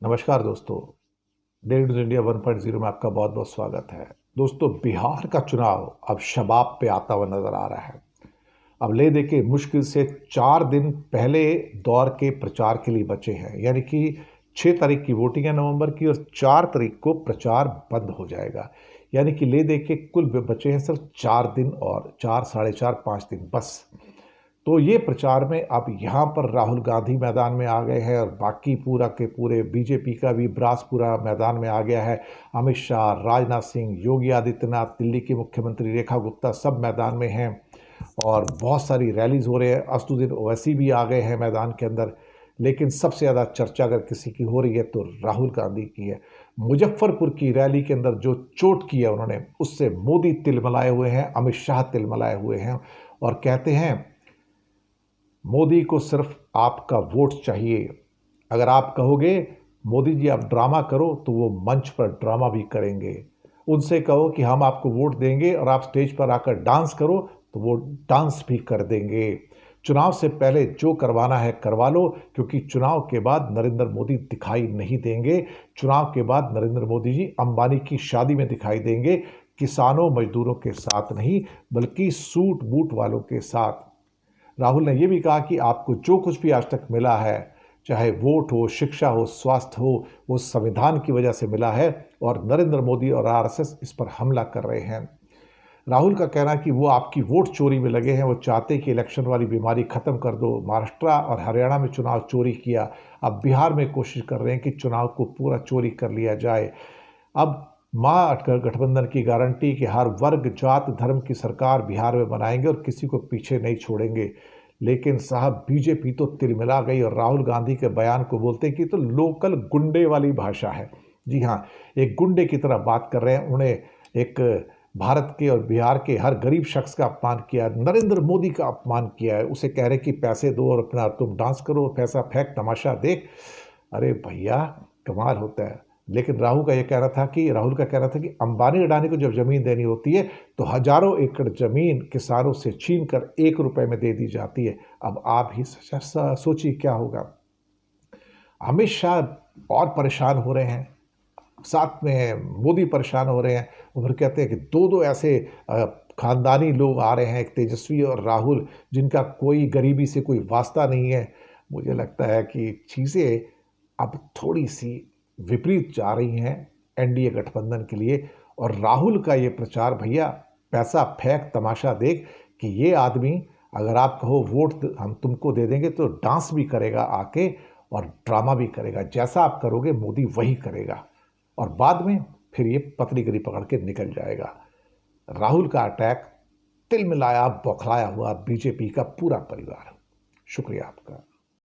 नमस्कार दोस्तों। Daily news India 1.0 में आपका बहुत बहुत स्वागत है। दोस्तों, बिहार का चुनाव अब शबाब पे आता हुआ नजर आ रहा है। अब ले दे के मुश्किल से 4 दिन पहले दौर के प्रचार के लिए बचे हैं, यानी कि 6 तारीख की वोटिंग है नवंबर की, और 4 तारीख को प्रचार बंद हो जाएगा। यानी कि ले दे के कुल बचे हैं सिर्फ 4 दिन, और 4, साढ़े 4, 5 दिन बस। तो ये प्रचार में अब यहाँ पर राहुल गांधी मैदान में आ गए हैं, और बाकी पूरा के पूरे बीजेपी का भी ब्रास पूरा मैदान में आ गया है। अमित शाह, राजनाथ सिंह, योगी आदित्यनाथ, दिल्ली की मुख्यमंत्री रेखा गुप्ता सब मैदान में हैं, और बहुत सारी रैलीज हो रही है। असदुद्दीन ओवैसी भी आ गए हैं मैदान के अंदर। लेकिन सबसे ज़्यादा चर्चा अगर किसी की हो रही है तो राहुल गांधी की है। मुजफ्फरपुर की रैली के अंदर जो चोट की है उन्होंने, उससे मोदी तिलमिलाए हुए हैं, अमित शाह तिलमिलाए हुए हैं, और कहते हैं मोदी को सिर्फ आपका वोट चाहिए। अगर आप कहोगे मोदी जी आप ड्रामा करो, तो वो मंच पर ड्रामा भी करेंगे। उनसे कहो कि हम आपको वोट देंगे और आप स्टेज पर आकर डांस करो, तो वो डांस भी कर देंगे। चुनाव से पहले जो करवाना है करवा लो, क्योंकि चुनाव के बाद नरेंद्र मोदी दिखाई नहीं देंगे। चुनाव के बाद नरेंद्र मोदी जी अंबानी की शादी में दिखाई देंगे, किसानों मजदूरों के साथ नहीं, बल्कि सूट बूट वालों के साथ। राहुल ने यह भी कहा कि आपको जो कुछ भी आज तक मिला है, चाहे वोट हो, शिक्षा हो, स्वास्थ्य हो, वो संविधान की वजह से मिला है, और नरेंद्र मोदी और आरएसएस इस पर हमला कर रहे हैं। राहुल का कहना है कि वो आपकी वोट चोरी में लगे हैं। वो चाहते कि इलेक्शन वाली बीमारी खत्म कर दो। महाराष्ट्र और हरियाणा में चुनाव चोरी किया, अब बिहार में कोशिश कर रहे हैं कि चुनाव को पूरा चोरी कर लिया जाए। अब मां गठबंधन की गारंटी कि हर वर्ग, जात, धर्म की सरकार बिहार में बनाएंगे और किसी को पीछे नहीं छोड़ेंगे। लेकिन साहब, बीजेपी तो तिलमिला गई, और राहुल गांधी के बयान को बोलते हैं कि तो लोकल गुंडे वाली भाषा है। जी हाँ, एक गुंडे की तरह बात कर रहे हैं। उन्हें एक भारत के और बिहार के हर गरीब शख्स का अपमान किया, नरेंद्र मोदी का अपमान किया है। उसे कह रहे कि पैसे दो और अपना तुम डांस करो, पैसा फेंक, तमाशा देख। अरे भैया, कमाल होता है। लेकिन राहुल का कहना था कि अंबानी अडानी को जब जमीन देनी होती है तो हजारों एकड़ जमीन किसानों से छीन कर 1 रुपए में दे दी जाती है। अब आप ही सोचिए क्या होगा। अमित शाह और परेशान हो रहे हैं, साथ में मोदी परेशान हो रहे हैं। वो फिर कहते हैं कि दो दो ऐसे खानदानी लोग आ रहे हैं, एक तेजस्वी और राहुल, जिनका कोई गरीबी से कोई वास्ता नहीं है। मुझे लगता है कि चीज़ें अब थोड़ी सी विपरीत जा रही हैं एनडीए गठबंधन के लिए। और राहुल का ये प्रचार, भैया पैसा फेंक, तमाशा देख, कि ये आदमी अगर आप कहो वोट हम तुमको दे देंगे, तो डांस भी करेगा आके, और ड्रामा भी करेगा। जैसा आप करोगे मोदी वही करेगा, और बाद में फिर ये पतली गरी पकड़ के निकल जाएगा। राहुल का अटैक, तिल मिलाया बौखलाया हुआ बीजेपी का पूरा परिवार। शुक्रिया आपका।